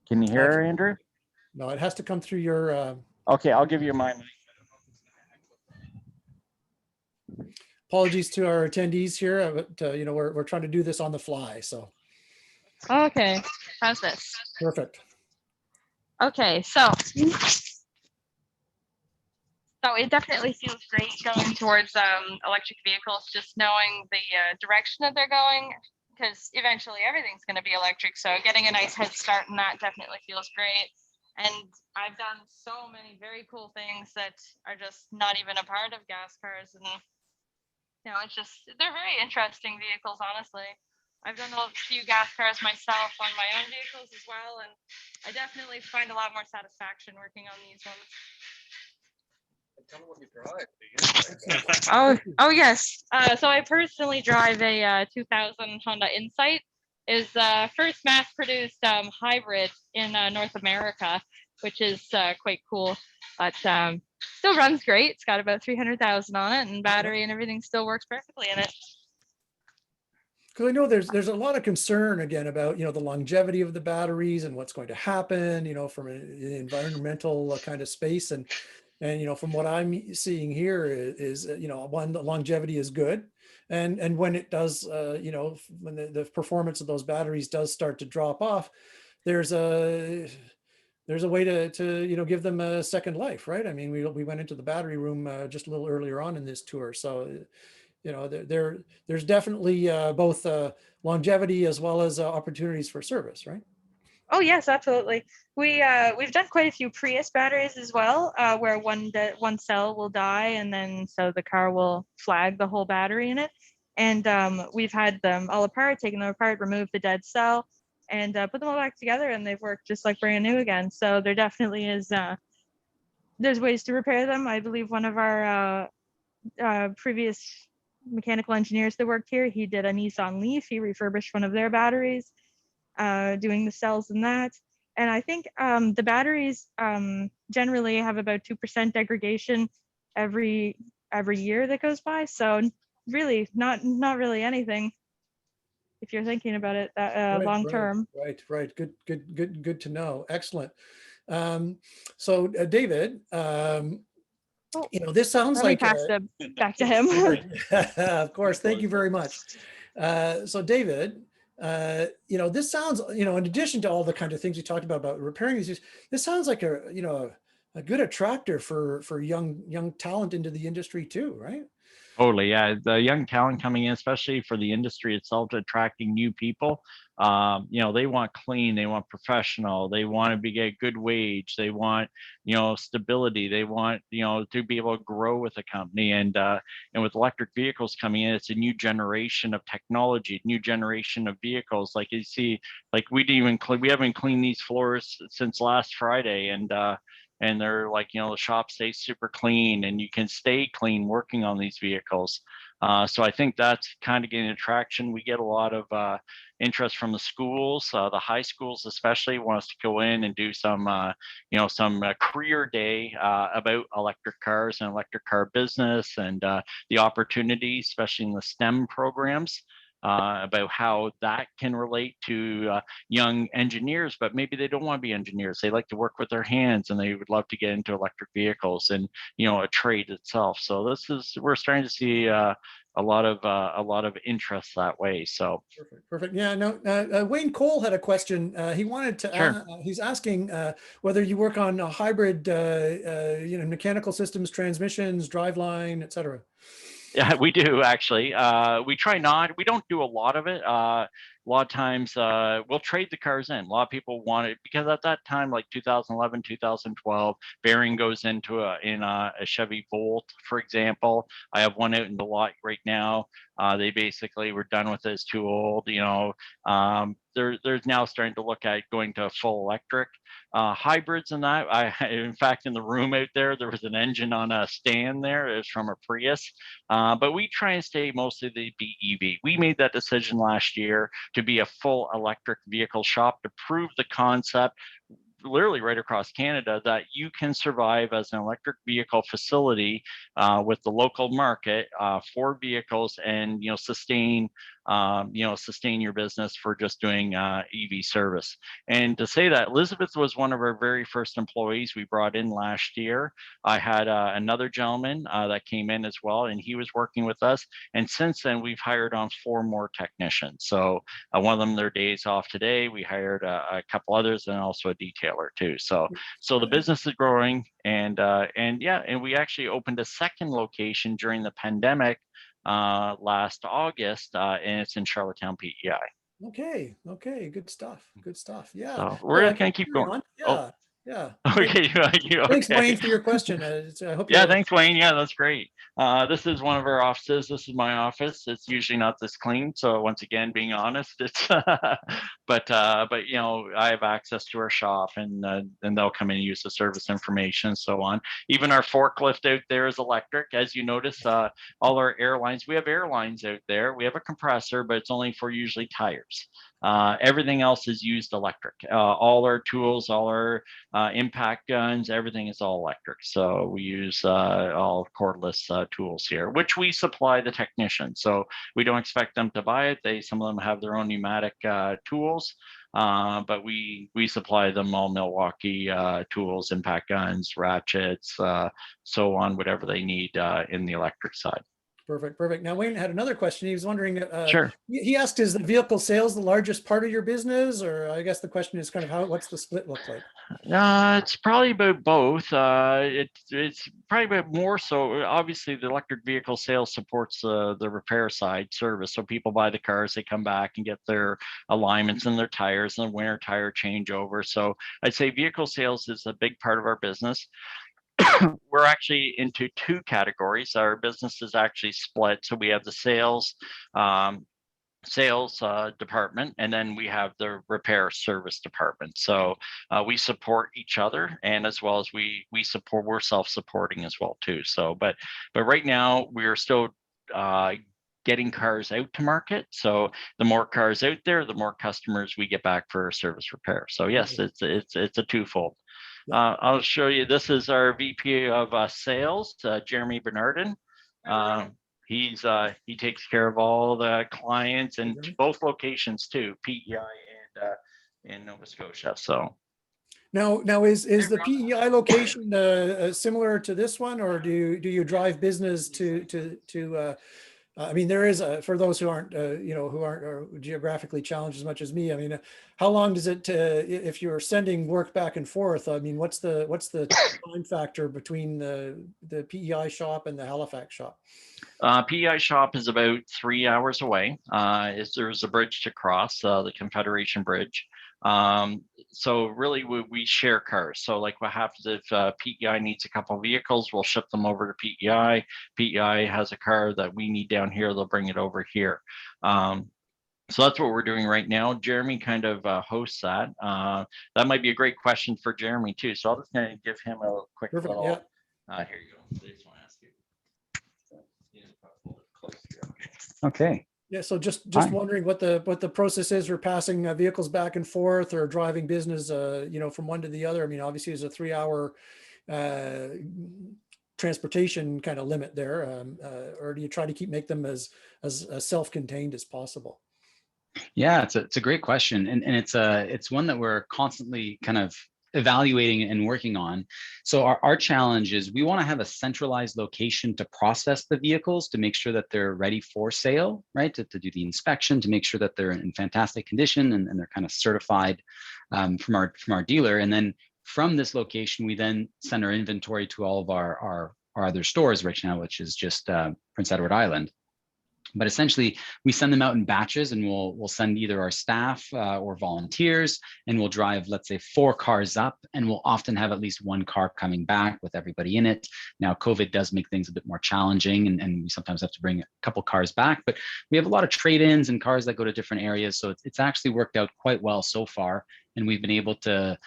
Can you hear her, Andrew? No, it has to come through your. Okay, I'll give you my mic. Apologies to our attendees here, but you know, we're trying to do this on the fly, so. Okay, how's this? Perfect. Okay, so it definitely feels great going towards electric vehicles, just knowing the direction that they're going, because eventually everything's going to be electric. So getting a nice head start in that definitely feels great. And I've done so many very cool things that are just not even a part of gas cars, and you know, it's just, they're very interesting vehicles, honestly. I've done a few gas cars myself on my own vehicles as well, and I definitely find a lot more satisfaction working on these ones. Tell me what you drive. Oh yes. So I personally drive a 2000 Honda Insight. Is first mass-produced hybrid in North America, which is quite cool. But still runs great. It's got about 300,000 on it, and battery and everything still works perfectly in it. Because I know there's a lot of concern again about, you know, the longevity of the batteries and what's going to happen, you know, from an environmental kind of space, and you know, from what I'm seeing here is you know, one, the longevity is good, and when it does, you know, when the performance of those batteries does start to drop off, there's a way to you know, give them a second life, right? I mean, we went into the battery room just a little earlier on in this tour, so you know, there's definitely both longevity as well as opportunities for service, right? Oh yes, absolutely. We've done quite a few Prius batteries as well, where one cell will die, and then so the car will flag the whole battery in it. And we've had them all apart, taken them apart, removed the dead cell, and put them all back together, and they've worked just like brand new again. So there definitely is there's ways to repair them. I believe one of our previous mechanical engineers that worked here, he did a Nissan Leaf. He refurbished one of their batteries, doing the cells in that. And I think the batteries generally have about 2% degradation every year that goes by. So really not really anything if you're thinking about it that long term. Right. Good to know. Excellent. So David, you know, this sounds Let me like pass it back to him. of course. Thank you very much. So David, you know, this sounds, you know, in addition to all the kind of things we talked about repairing these, this sounds like a, you know, a good attractor for young talent into the industry too, right? Totally, yeah. The young talent coming in, especially for the industry itself, attracting new people. They want clean, they want professional, they want to get a good wage, they want, stability, they want, to be able to grow with a company. And with electric vehicles coming in, it's a new generation of technology, new generation of vehicles. Like you see, like we haven't cleaned these floors since last Friday, and they're like, the shop stays super clean and you can stay clean working on these vehicles. So I think that's kind of getting traction. We get a lot of interest from the schools, the high schools especially want us to go in and do some career day about electric cars and electric car business, and the opportunities, especially in the STEM programs. About how that can relate to young engineers, but maybe they don't want to be engineers. They like to work with their hands, and they would love to get into electric vehicles and a trade itself. So we're starting to see a lot of interest that way. So perfect. Yeah, no. Wayne Cole had a question. He wanted to. Sure. He's asking whether you work on a hybrid, mechanical systems, transmissions, driveline, etc. Yeah, we do actually. We try not. We don't do a lot of it. A lot of times we'll trade the cars in. A lot of people want it because at that time, like 2011, 2012, bearing goes into a Chevy Volt, for example. I have one out in the lot right now. They basically were done with it. It's too old. There's now starting to look at going to a full electric. Hybrids and that. In fact, in the room out there was an engine on a stand there. It was from a Prius. But we try and stay mostly the BEV. We made that decision last year to be a full electric vehicle shop to prove the concept literally right across Canada that you can survive as an electric vehicle facility with the local market for vehicles, and sustain your business for just doing EV service. And to say that, Elizabeth was one of our very first employees we brought in last year. I had another gentleman that came in as well, and he was working with us. And since then, we've hired on 4 more technicians. So one of them, their days off today. We hired a couple others, and also a detailer too. So the business is growing, and we actually opened a second location during the pandemic last August, and it's in Charlottetown, PEI. Okay, good stuff. Yeah. So we're gonna keep going. On. Oh, Yeah. okay. Thanks, Okay. Wayne, for your question. I hope Yeah, thanks, Wayne. Yeah, that's great. This is one of our offices. This is my office. It's usually not this clean. So once again, being honest, it's but I have access to our shop, and they'll come in and use the service information and so on. Even our forklift out there is electric. As you notice, all our airlines, we have airlines out there. We have a compressor, but it's only for usually tires. Everything else is used electric. All our tools, all our impact guns, everything is all electric. So we use all cordless tools here, which we supply the technicians. So we don't expect them to buy it. Some of them have their own pneumatic tools, but we supply them all Milwaukee tools, impact guns, ratchets, so on, whatever they need in the electric side. Perfect. Now, Wayne had another question. He was wondering, Sure. He asked, is the vehicle sales the largest part of your business? Or I guess the question is kind of what's the split look like? It's probably about both. It's probably about more so. Obviously, the electric vehicle sales supports the repair side service. So people buy the cars, they come back and get their alignments and their tires and the winter tire changeover. So I'd say vehicle sales is a big part of our business. We're actually into 2 categories. Our business is actually split. So we have the sales department, and then we have the repair service department. So we support each other, and as well as we're self-supporting as well too. So but right now we're still getting cars out to market. So the more cars out there, the more customers we get back for service repair. So yes, it's a twofold. I'll show you. This is our VP of sales, Jeremy Bernardin. He takes care of all the clients in both locations too, PEI and in Nova Scotia. So now is the PEI location similar to this one, or do you drive business to I mean, there is for those who aren't, who aren't geographically challenged as much as me. I mean, how long does it, if you're sending work back and forth? I mean, what's the time factor between the PEI shop and the Halifax shop? PEI shop is about 3 hours away. There's a bridge to cross, the Confederation Bridge. So really, we share cars. So like what happens if PEI needs a couple of vehicles, we'll ship them over to PEI. PEI has a car that we need down here, they'll bring it over here. So that's what we're doing right now. Jeremy kind of hosts that. That might be a great question for Jeremy too. So I'll just kind of give him a quick Perfect. little, Yeah. here you go. I just want to ask you. Okay. Yeah, so just Fine. wondering what the process is for passing vehicles back and forth or driving business, from one to the other. I mean, obviously, there's a 3 hour transportation kind of limit there, or do you try to make them as self-contained as possible? Yeah, it's a great question, and it's one that we're constantly kind of evaluating and working on. So our challenge is we want to have a centralized location to process the vehicles to make sure that they're ready for sale, right? To do the inspection, to make sure that they're in fantastic condition and they're kind of certified from our dealer. And then from this location, we then send our inventory to all of our other stores right now, which is just Prince Edward Island. But essentially, we send them out in batches, and we'll send either our staff or volunteers, and we'll drive, let's say, 4 cars up, and we'll often have at least 1 car coming back with everybody in it. Now, COVID does make things a bit more challenging, and we sometimes have to bring a couple cars back, but we have a lot of trade-ins and cars that go to different areas, so it's actually worked out quite well so far, and we've been able to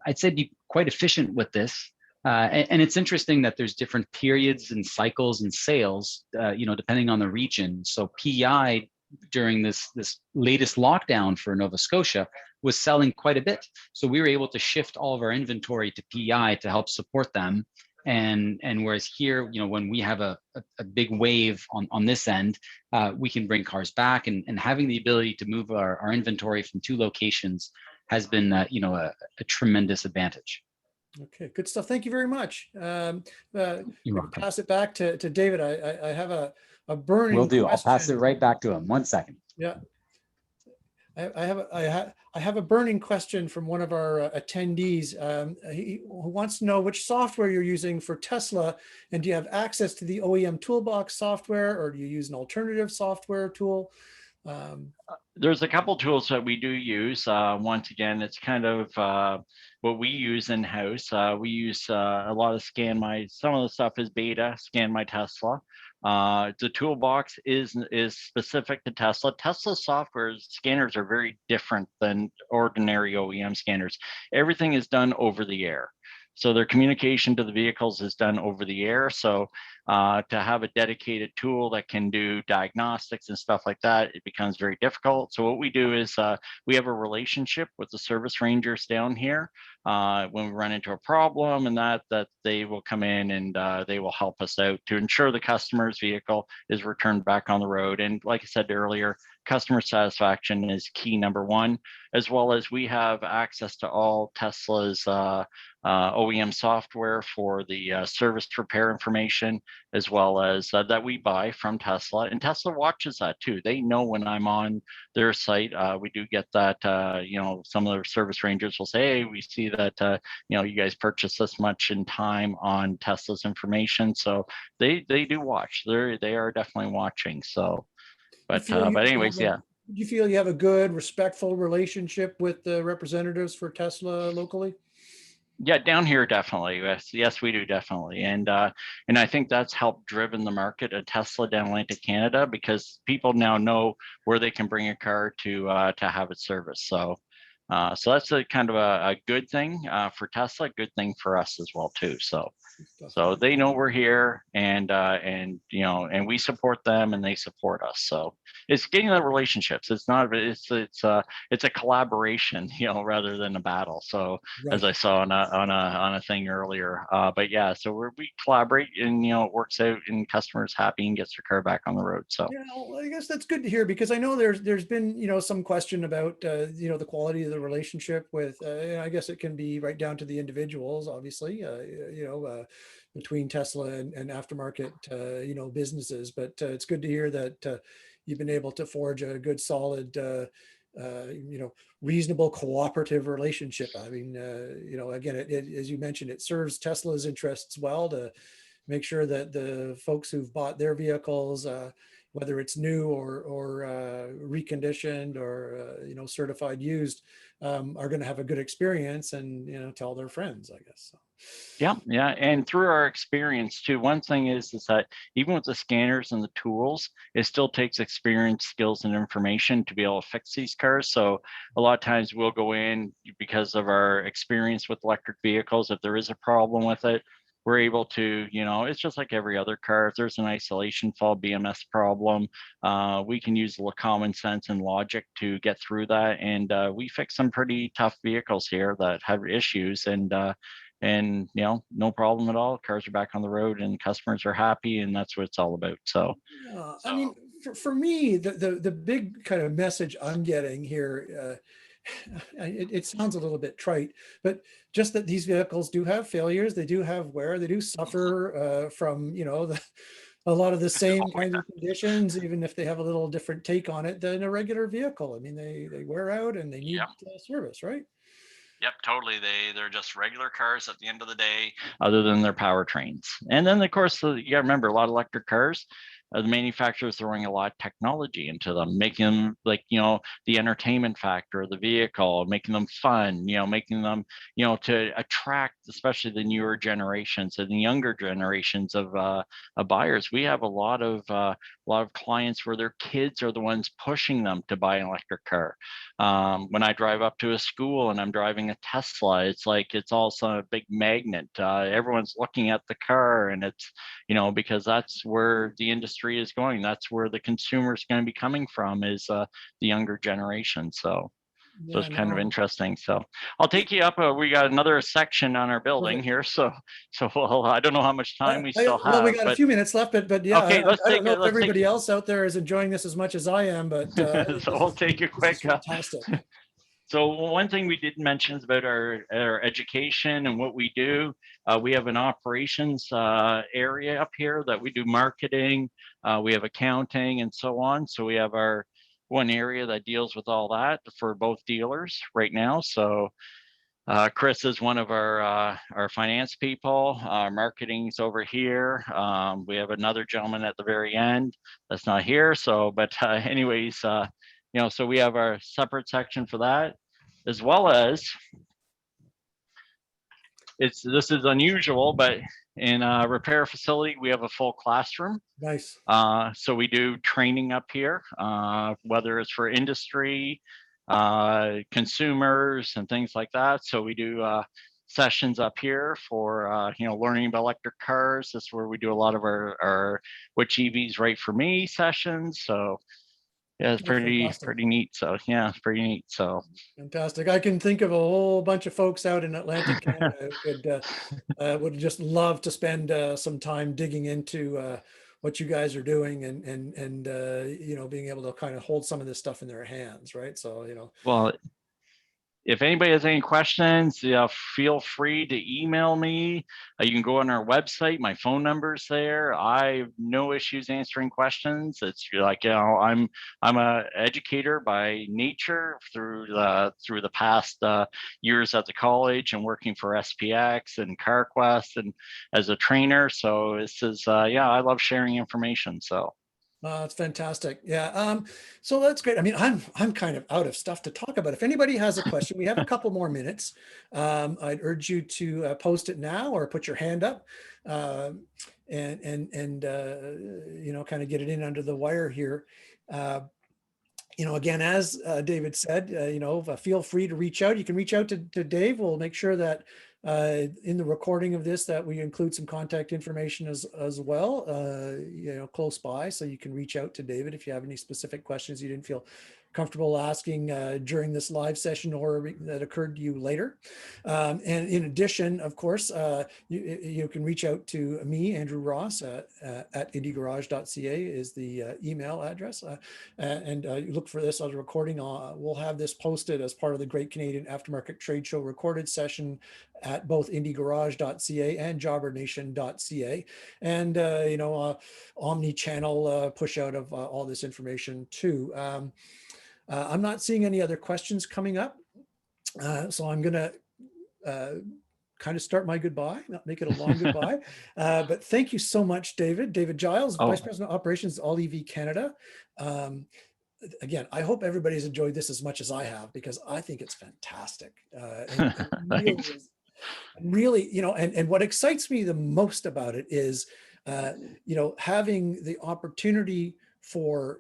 I'd say, be quite efficient with this. And it's interesting that there's different periods and cycles and sales, depending on the region. So PEI during this latest lockdown for Nova Scotia was selling quite a bit. So we were able to shift all of our inventory to PEI to help support them. And whereas here, when we have a big wave on this end, we can bring cars back, and having the ability to move our inventory from 2 locations has been, a tremendous advantage. Okay, good stuff. Thank you very much. You're welcome. Pass it back to David. I have a burning Will do. I'll pass it question. right back to him. 1 second. Yeah. I have a burning question from one of our attendees. Who wants to know which software you're using for Tesla, and do you have access to the OEM toolbox software, or do you use an alternative software tool? There's a couple tools that we do use. Once again, it's kind of what we use in-house. We use a lot of some of the stuff is beta, Scan My Tesla. The toolbox is specific to Tesla. Tesla software scanners are very different than ordinary OEM scanners. Everything is done over the air. So their communication to the vehicles is done over the air. So to have a dedicated tool that can do diagnostics and stuff like that, it becomes very difficult. So what we do is we have a relationship with the service rangers down here. When we run into a problem and that they will come in and they will help us out to ensure the customer's vehicle is returned back on the road. And like I said earlier, customer satisfaction is key number 1, as well as we have access to all Tesla's OEM software for the service repair information, as well as that we buy from Tesla. And Tesla watches that too. They know when I'm on their site. We do get that, some of their service rangers will say, hey, we see that, you guys purchase this much in time on Tesla's information. So they do watch. They are definitely watching. So. But anyways, yeah. Do you feel you have a good, respectful relationship with the representatives for Tesla locally? Yeah, down here, definitely. Yes, we do, definitely. And I think that's helped driven the market of Tesla down Atlantic Canada, because people now know where they can bring a car to have it serviced. So that's a kind of a good thing for Tesla, good thing for us as well too. So they know we're here, and we support them, and they support us. So it's getting the relationships. It's a collaboration, rather than a battle. So Right. as I saw on a thing earlier, but yeah, so we collaborate, and it works out, and customers happy and gets their car back on the road. So I guess that's good to hear, because I know there's been some question about the quality of the relationship with, I guess it can be right down to the individuals, obviously, between Tesla and aftermarket, businesses. But it's good to hear that you've been able to forge a good, solid, reasonable, cooperative relationship. I mean, again, as you mentioned, it serves Tesla's interests well to make sure that the folks who've bought their vehicles, whether it's new or reconditioned or certified used, are going to have a good experience and tell their friends, I guess. So. Yeah, yeah, and through our experience too, one thing is that even with the scanners and the tools, it still takes experience, skills, and information to be able to fix these cars. So a lot of times we'll go in because of our experience with electric vehicles. If there is a problem with it, we're able to, it's just like every other car. If there's an isolation fault, BMS problem, we can use the common sense and logic to get through that. And we fix some pretty tough vehicles here that have issues, and no problem at all. Cars are back on the road and customers are happy, and that's what it's all about. So I mean, for me, the big kind of message I'm getting here, it sounds a little bit trite, but just that these vehicles do have failures, they do have wear, they do suffer from a lot of the same kinds of conditions, even if they have a little different take on it than a regular vehicle. I mean, they wear out and they need service, right? Yep, totally. They're just regular cars at the end of the day, other than their powertrains. And then of course, you got to remember, a lot of electric cars, the manufacturers throwing a lot of technology into them, making them like, the entertainment factor of the vehicle, making them fun, making them, to attract, especially the newer generations and the younger generations of buyers. We have a lot of clients where their kids are the ones pushing them to buy an electric car. When I drive up to a school and I'm driving a Tesla, it's like it's also a big magnet. Everyone's looking at the car, and it's because that's where the industry is going. That's where the consumer is going to be coming from, is the younger generation. So it's kind of interesting. So I'll take you up. We got another section on our building here. So well, I don't know how much time we still have. Well, we got a few minutes left, but yeah, okay, I don't know if everybody else out there is enjoying this as much as I am, but so we'll take a quick. Fantastic. So one thing we did mention is about our education and what we do. We have an operations area up here that we do marketing. We have accounting and so on. So we have our one area that deals with all that for both dealers right now. So Chris is one of our finance people. Marketing's over here. We have another gentleman at the very end that's not here. So, but anyways, so we have our separate section for that, as well as this is unusual, but in a repair facility, we have a full classroom. Nice. So we do training up here, whether it's for industry, consumers and things like that. So we do sessions up here for learning about electric cars. This is where we do a lot of our which EV's right for me sessions. So yeah, it's pretty neat. So yeah, it's pretty neat. So fantastic. I can think of a whole bunch of folks out in Atlantic Canada who would just love to spend some time digging into what you guys are doing and being able to kind of hold some of this stuff in their hands, right? So well, if anybody has any questions, feel free to email me. You can go on our website. My phone number's there. I have no issues answering questions. It's like, I'm a educator by nature through the past years at the college and working for SPX and CarQuest and as a trainer. So this is, I love sharing information. So. It's fantastic. Yeah. So that's great. I mean, I'm kind of out of stuff to talk about. If anybody has a question, we have a couple more minutes. I'd urge you to post it now or put your hand up and kind of get it in under the wire here. Again, as David said, feel free to reach out. You can reach out to Dave. We'll make sure that in the recording of this that we include some contact information as well, close by, so you can reach out to David if you have any specific questions you didn't feel comfortable asking during this live session or that occurred to you later. And in addition, of course, you can reach out to me, Andrew Ross, at indiegarage.ca is the email address. And you look for this as a recording. We'll have this posted as part of the Great Canadian Aftermarket Trade Show recorded session at both indiegarage.ca and jobbernation.ca. And, omni-channel push out of all this information too. I'm not seeing any other questions coming up. So I'm going to kind of start my goodbye, not make it a long goodbye. But thank you so much, David. David Giles, Vice President of Operations, All EV Canada. Again, I hope everybody's enjoyed this as much as I have, because I think it's fantastic. Really, and what excites me the most about it is, having the opportunity for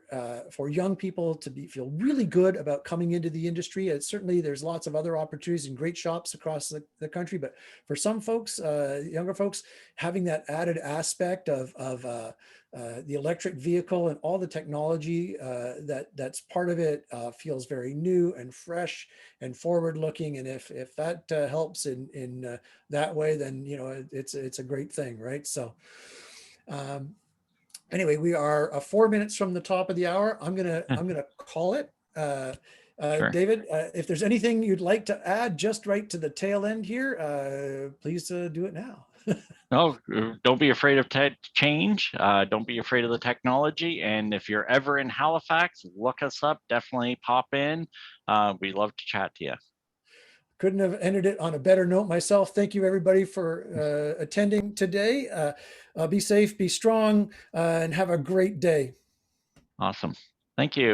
young people to feel really good about coming into the industry. Certainly there's lots of other opportunities and great shops across the country, but for some folks, younger folks, having that added aspect of the electric vehicle and all the technology that's part of it feels very new and fresh and forward looking. And if that helps in that way, then it's a great thing, right? So anyway, we are 4 minutes from the top of the hour. I'm gonna call it. Sure. David, if there's anything you'd like to add just right to the tail end here, please do it now. No, don't be afraid of change. Don't be afraid of the technology. And if you're ever in Halifax, look us up. Definitely pop in. We'd love to chat to you. Couldn't have ended it on a better note myself. Thank you, everybody, for attending today. Be safe, be strong, and have a great day. Awesome. Thank you.